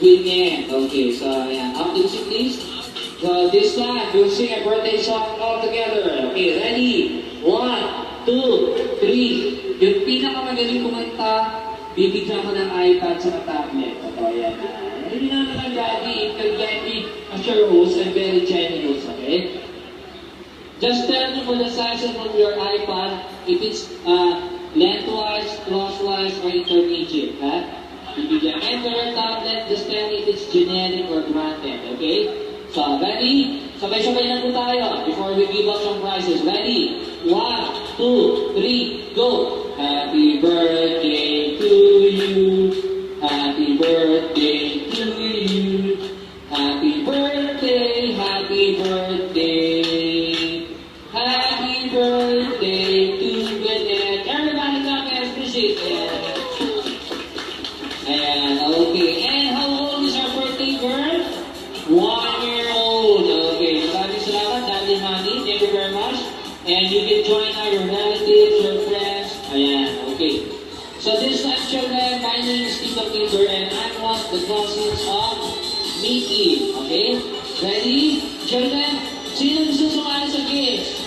Weekend. Okay, so yeah, up to music please. So this time, we'll sing a birthday song all together. Okay, ready? One, two, three. Yung pinakamagaling kumanta, bibigyan ko ng iPad sa tablet. Ito, yan. Hindi na naman, Daddy. It can get me assurance and very generous, okay? Just tell me for the size of your iPad, if it's lengthwise, crosswise, or intermediate, ha? Bibigyan. And for your tablet, just tell me if it's generic or branded, okay? So, ready? Sabay-sabay na po tayo before we give up some prizes. Ready? 1, 2, 3, go! Happy birthday to you. Happy birthday to you. Happy birthday, happy birthday. Happy birthday to Bennett. Everybody come and appreciate it. Ayan, okay. And how old is our birthday girl? 1-year-old. Okay, maraming salamat, Daddy and Honey. Thank you very much. And you can join your relatives, your friends. Ayan, okay. So this time, children, my name is Tito Kinder and I'm one of the cousins of Mickey. Okay? Ready? Children, sino gusto sumali sa games?